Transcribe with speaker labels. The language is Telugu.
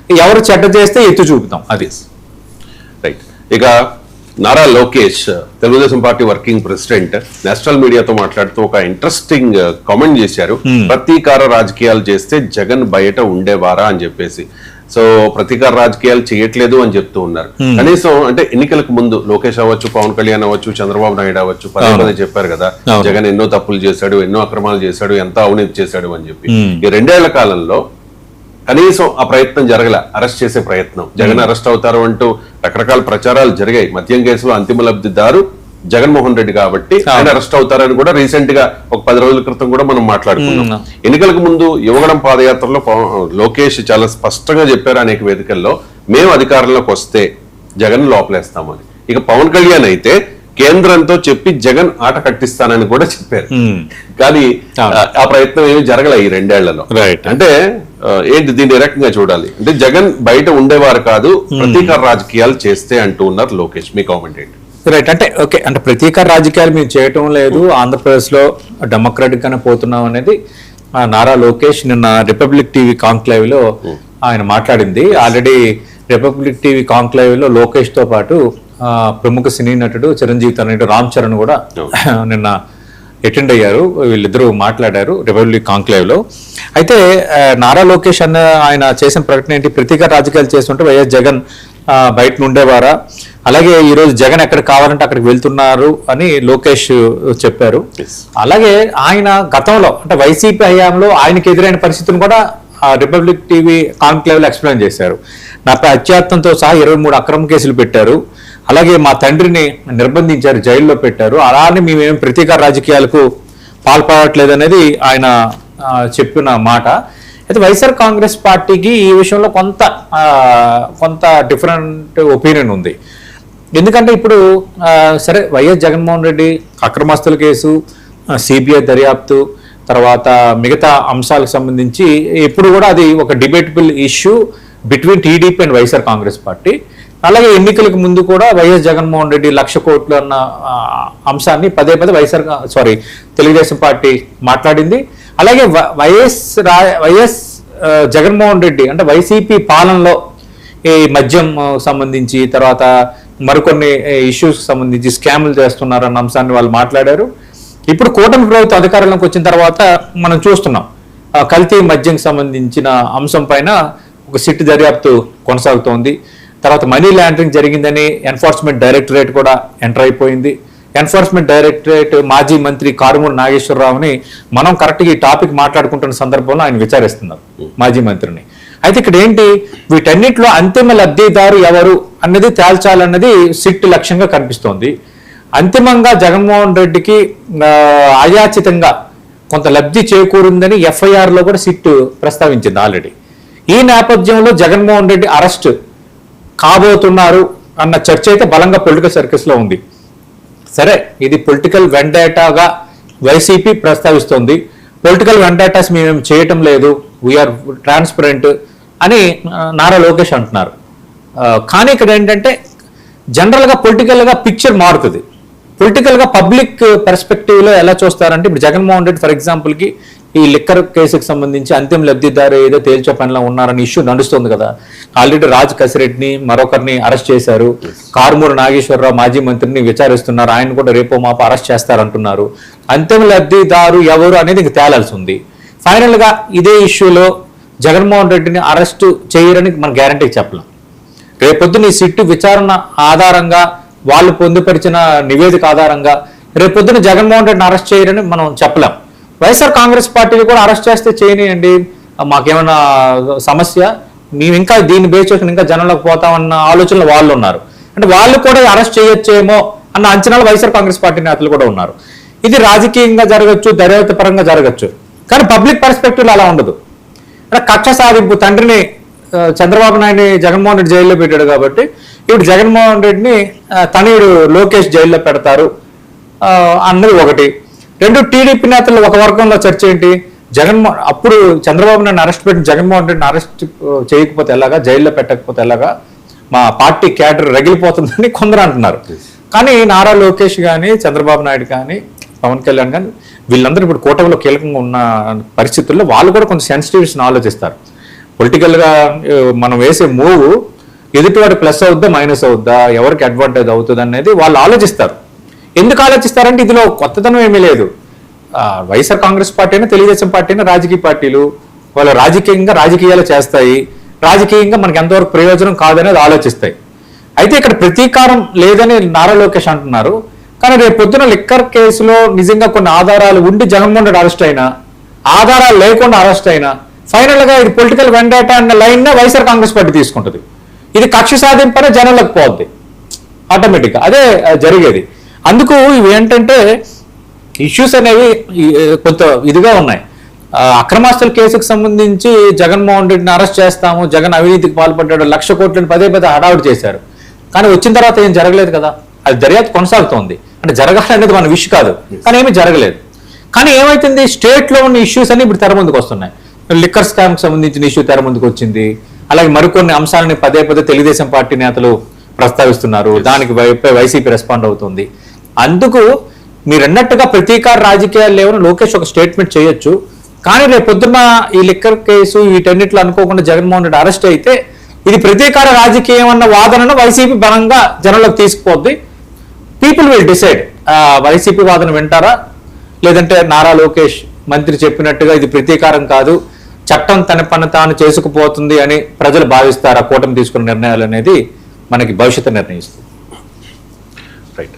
Speaker 1: ఎవరు చెడ్డ చేస్తే ఎత్తు చూపుతాం. అది
Speaker 2: రైట్. ఇక Nara Lokesh, Telugu Desam party working president, national మీడియాతో మాట్లాడుతూ ఒక ఇంట్రెస్టింగ్ కామెంట్ చేశారు. ప్రతీకార రాజకీయాలు చేస్తే జగన్ బయట ఉండేవారా అని చెప్పేసి. సో ప్రతీకార రాజకీయాలు చేయట్లేదు అని చెప్తూ ఉన్నారు. కనీసం అంటే ఎన్నికలకు ముందు లోకేష్ అవ్వచ్చు, పవన్ కళ్యాణ్ అవ్వచ్చు, చంద్రబాబు నాయుడు అవ్వచ్చు, పదే పదే చెప్పారు కదా జగన్ ఎన్నో తప్పులు చేశాడు, ఎన్నో అక్రమాలు చేశాడు, ఎంత అవినీతి చేశాడు అని చెప్పి. ఈ 2 ఏళ్ల కాలంలో కనీసం ఆ ప్రయత్నం జరగల, అరెస్ట్ చేసే ప్రయత్నం. జగన్ అరెస్ట్ అవుతారు అంటూ రకరకాల ప్రచారాలు జరిగాయి. మద్యం కేసులో అంతిమ లబ్ధిదారు జగన్మోహన్ రెడ్డి కాబట్టి ఆయన అరెస్ట్ అవుతారని కూడా రీసెంట్ గా ఒక 10 రోజుల క్రితం కూడా మనం మాట్లాడుకున్నాం. ఎన్నికలకు ముందు యువగడం పాదయాత్రలో లోకేష్ చాలా స్పష్టంగా చెప్పారు అనేక వేదికల్లో, మేము అధికారంలోకి వస్తే జగన్ లోపలేస్తామని. ఇక పవన్ కళ్యాణ్ అయితే కేంద్రంతో చెప్పి జగన్ ఆట కట్టిస్తానని కూడా చెప్పారు. కానీ ఆ ప్రయత్నం ఏమి జరగలే ఈ 2 ఏళ్లలో. అంటే ఏంటి దీన్ని ఏ రకంగా చూడాలి? అంటే జగన్ బయట ఉండేవారు కాదు, ప్రతీకార రాజకీయాలు చేస్తే అంటూ ఉన్నారు లోకేష్. మీ కామెంట్ ఏంటి?
Speaker 1: రైట్. అంటే ఓకే, అంటే ప్రతీకార రాజకీయాలు మేము చేయటం లేదు, ఆంధ్రప్రదేశ్ లో డెమోక్రాటిక్ గానే పోతున్నాం అనేది నారా లోకేష్ నిన్న రిపబ్లిక్ టీవీ కాంక్లేవ్ లో ఆయన మాట్లాడింది. ఆల్రెడీ రిపబ్లిక్ టీవీ కాంక్లేవ్ లో లోకేష్ తో పాటు ప్రముఖ సినీ నటుడు చిరంజీవి తనయుడు రామ్ చరణ్ కూడా నిన్న అటెండ్ అయ్యారు. వీళ్ళిద్దరూ మాట్లాడారు రిపబ్లిక్ కాంక్లేవ్ లో. అయితే నారా లోకేష్ ఆయన చేసిన ప్రకటన ఏంటి? ప్రతీకార రాజకీయాలు చేస్తుంటే వైఎస్ జగన్ బయట ఉండేవారా, అలాగే ఈరోజు జగన్ ఎక్కడ కావాలంటే అక్కడికి వెళ్తున్నారు అని లోకేష్ చెప్పారు. అలాగే ఆయన గతంలో అంటే వైసీపీ హయాంలో ఆయనకి ఎదురైన పరిస్థితిని కూడా రిపబ్లిక్ టీవీ కాంక్లేవ్ లో ఎక్స్ప్లెయిన్ చేశారు. నాపై అత్యాత్తంతో సహా 23 అక్రమ కేసులు పెట్టారు, అలాగే మా తండ్రిని నిర్బంధించారు, జైల్లో పెట్టారు, అలానే మేమేం ప్రతీకార రాజకీయాలకు పాల్పడట్లేదు అనేది ఆయన చెప్పిన మాట. అయితే వైఎస్ఆర్ కాంగ్రెస్ పార్టీకి ఈ విషయంలో కొంత డిఫరెంట్ ఒపీనియన్ ఉంది. ఎందుకంటే ఇప్పుడు సరే వైఎస్ జగన్మోహన్ రెడ్డి అక్రమస్తుల కేసు, సిబిఐ దర్యాప్తు, తర్వాత మిగతా అంశాలకు సంబంధించి ఇప్పుడు కూడా అది ఒక debatable issue between TDP and YSR Congress party. అలాగే ఎన్నికలకు ముందు కూడా వైఎస్ జగన్మోహన్ రెడ్డి 1,00,000 కోట్లు అన్న అంశాన్ని పదే తెలుగుదేశం పార్టీ మాట్లాడింది. అలాగే వైఎస్ జగన్మోహన్ రెడ్డి అంటే వైసీపీ పాలనలో ఈ మద్యం సంబంధించి, తర్వాత మరికొన్ని ఇష్యూస్ సంబంధించి స్కాములు చేస్తున్నారన్న అంశాన్ని వాళ్ళు మాట్లాడారు. ఇప్పుడు కూటమి ప్రభుత్వం అధికారంలోకి వచ్చిన తర్వాత మనం చూస్తున్నాం కల్తీ మద్యం సంబంధించిన అంశం పైన ఒక సిట్ దర్యాప్తు కొనసాగుతోంది. తర్వాత మనీ లాండరింగ్ జరిగిందని ఎన్ఫోర్స్మెంట్ డైరెక్టరేట్ కూడా ఎంటర్ అయిపోయింది. ఎన్ఫోర్స్మెంట్ డైరెక్టరేట్ మాజీ మంత్రి కారుమూరి నాగేశ్వరరావుని మనం కరెక్ట్గా ఈ టాపిక్ మాట్లాడుకుంటున్న సందర్భంలో ఆయన విచారిస్తున్నారు మాజీ మంత్రిని. అయితే ఇక్కడ ఏంటి, వీటన్నిటిలో అంతిమ లబ్ధిదారు ఎవరు అన్నది తేల్చాలన్నది సిట్ లక్ష్యంగా కనిపిస్తోంది. అంతిమంగా జగన్మోహన్ రెడ్డికి అయాచితంగా కొంత లబ్ధి చేకూరిందని ఎఫ్ఐఆర్ లో కూడా సిట్ ప్రస్తావించింది ఆల్రెడీ. ఈ నేపథ్యంలో జగన్మోహన్ రెడ్డి అరెస్ట్ కాబోతున్నారు అన్న చర్చ అయితే బలంగా పొలిటికల్ సర్కిల్స్ లో ఉంది. సరే, ఇది పొలిటికల్ వెండేటాగా వైసీపీ ప్రస్తావిస్తోంది. పొలిటికల్ వెండేటాస్ మేము చేయటం లేదు, వీఆర్ ట్రాన్స్పరెంట్ అని నారా లోకేష్ అంటున్నారు. కానీ ఇక్కడ ఏంటంటే జనరల్గా పొలిటికల్గా పిక్చర్ మారుతుంది. పొలిటికల్గా పబ్లిక్ పర్స్పెక్టివ్లో ఎలా చూస్తారంటే, ఇప్పుడు జగన్మోహన్ రెడ్డి ఫర్ ఎగ్జాంపుల్కి ఈ లిక్కర్ కేసుకు సంబంధించి అంతిమ లబ్ధిదారు ఏదో తేల్చే పనిలో ఉన్నారని ఇష్యూ నడుస్తుంది కదా. ఆల్రెడీ రాజ్ కసిరెడ్డిని మరొకరిని అరెస్ట్ చేశారు, కారుమూరి నాగేశ్వరరావు మాజీ మంత్రిని విచారిస్తున్నారు, ఆయన కూడా రేపో మాపో అరెస్ట్ చేస్తారంటున్నారు. అంతిమ లబ్ధిదారు ఎవరు అనేది ఇంక తేలాల్సి ఉంది. ఫైనల్గా ఇదే ఇష్యూలో జగన్మోహన్ రెడ్డిని అరెస్టు చేయరని మనం గ్యారంటీ చెప్పలేం. రేపొద్దున ఈ సిట్టు విచారణ ఆధారంగా వాళ్ళు పొందుపరిచిన నివేదిక ఆధారంగా రేపొద్దున జగన్మోహన్ రెడ్డిని అరెస్ట్ చేయరని మనం చెప్పలేం. వైఎస్ఆర్ కాంగ్రెస్ పార్టీని కూడా అరెస్ట్ చేస్తే చేయనియండి, మాకేమైనా సమస్య, మేము ఇంకా దీన్ని బేస్ చేసుకుని ఇంకా జనంలోకి పోతామన్న ఆలోచనలు వాళ్ళు ఉన్నారు. అంటే వాళ్ళు కూడా అరెస్ట్ చేయొచ్చేమో అన్న అంచనాలు వైఎస్ఆర్ కాంగ్రెస్ పార్టీ నేతలు కూడా ఉన్నారు. ఇది రాజకీయంగా జరగచ్చు, దర్యాప్తు పరంగా జరగచ్చు, కానీ పబ్లిక్ పర్స్పెక్టివ్ అలా ఉండదు. అంటే కక్ష సాధింపు, తండ్రిని చంద్రబాబు నాయుడిని జగన్మోహన్ రెడ్డి జైల్లో పెట్టాడు కాబట్టి ఇప్పుడు జగన్మోహన్ రెడ్డిని తనయుడు లోకేష్ జైల్లో పెడతారు అన్నది ఒకటి. రెండు, టీడీపీ నేతలు ఒక వర్గంలో చర్చ ఏంటి, అప్పుడు చంద్రబాబు నాయుడు అరెస్ట్ పెట్టిన జగన్మోహన్ రెడ్డిని అరెస్ట్ చేయకపోతే ఎలాగా, జైల్లో పెట్టకపోతే ఎలాగా, మా పార్టీ క్యాడర్ రగిలిపోతుందని కొందరు అంటున్నారు. కానీ నారా లోకేష్ కానీ, చంద్రబాబు నాయుడు కానీ, పవన్ కళ్యాణ్ కానీ వీళ్ళందరూ ఇప్పుడు కూటమిలో కీలకంగా ఉన్న పరిస్థితుల్లో వాళ్ళు కూడా కొంచెం సెన్సిటివిటీస్ని ఆలోచిస్తారు. పొలిటికల్గా మనం వేసే మూవ్ ఎదుటివాడి ప్లస్ అవుద్దా మైనస్ అవుద్దా, ఎవరికి అడ్వాంటేజ్ అవుతుంది అనేది వాళ్ళు ఆలోచిస్తారు. ఎందుకు ఆలోచిస్తారంటే ఇందులో కొత్తదనం ఏమీ లేదు. వైఎస్ఆర్ కాంగ్రెస్ పార్టీ అయినా తెలుగుదేశం పార్టీ అయినా రాజకీయ పార్టీలు వాళ్ళు రాజకీయాలు చేస్తాయి, రాజకీయంగా మనకి ఎంతవరకు ప్రయోజనం కాదనేది ఆలోచిస్తాయి. అయితే ఇక్కడ ప్రతీకారం లేదని నారా లోకేష్ అంటున్నారు. కానీ రేపు పొద్దున లిక్కర్ కేసులో నిజంగా కొన్ని ఆధారాలు ఉండి జగన్మోహన్ రెడ్డి అరెస్ట్ అయినా, ఆధారాలు లేకుండా అరెస్ట్ అయినా, ఫైనల్ గా ఇది పొలిటికల్ వెండేటా అన్న లైన్ వైఎస్ఆర్ కాంగ్రెస్ పార్టీ తీసుకుంటుంది. ఇది కక్ష సాధింపనే జనంలోకి పోద్ది ఆటోమేటిక్ గా, అదే జరిగేది. అందుకు ఇవి ఏంటంటే ఇష్యూస్ అనేవి కొంత ఇదిగా ఉన్నాయి. అక్రమాస్తుల కేసుకు సంబంధించి జగన్మోహన్ రెడ్డిని అరెస్ట్ చేస్తాము, జగన్ అవినీతికి పాల్పడ్డాడు, 1,00,000 కోట్లను పదే హడావుడి చేశారు. కానీ వచ్చిన తర్వాత ఏం జరగలేదు కదా, అది దర్యాప్తు కొనసాగుతోంది. అంటే జరగాలనేది మన విష్ కాదు, కానీ ఏమీ జరగలేదు. కానీ ఏమైతుంది, స్టేట్ లో ఉన్న ఇష్యూస్ అన్ని ఇప్పుడు తెర ముందుకు వస్తున్నాయి. లిక్కర్ స్కామ్ కి సంబంధించిన ఇష్యూ తెర ముందుకు వచ్చింది. అలాగే మరికొన్ని అంశాలని పదే తెలుగుదేశం పార్టీ నేతలు ప్రస్తావిస్తున్నారు, దానికి వైసీపీ రెస్పాండ్ అవుతుంది. అందుకు మీరు అన్నట్టుగా ప్రతీకార రాజకీయాలు లేవని లోకేష్ ఒక స్టేట్మెంట్ చేయొచ్చు. కానీ రేపు పొద్దున్న ఈ లిక్కర్ కేసు వీటన్నిటిలో అనుకోకుండా జగన్మోహన్ రెడ్డి అరెస్ట్ అయితే ఇది ప్రతీకార రాజకీయం అన్న వాదనను వైసీపీ బలంగా జనంలోకి తీసుకుపోద్ది. పీపుల్ విల్ డిసైడ్ వైసీపీ వాదన వింటారా, లేదంటే నారా లోకేష్ మంత్రి చెప్పినట్టుగా ఇది ప్రతీకారం కాదు, చట్టం తన పని తాను చేసుకుపోతుంది అని ప్రజలు భావిస్తారా కూటమి తీసుకున్న నిర్ణయాలు అనేది మనకి భవిష్యత్తు నిర్ణయిస్తుంది.
Speaker 2: రైట్.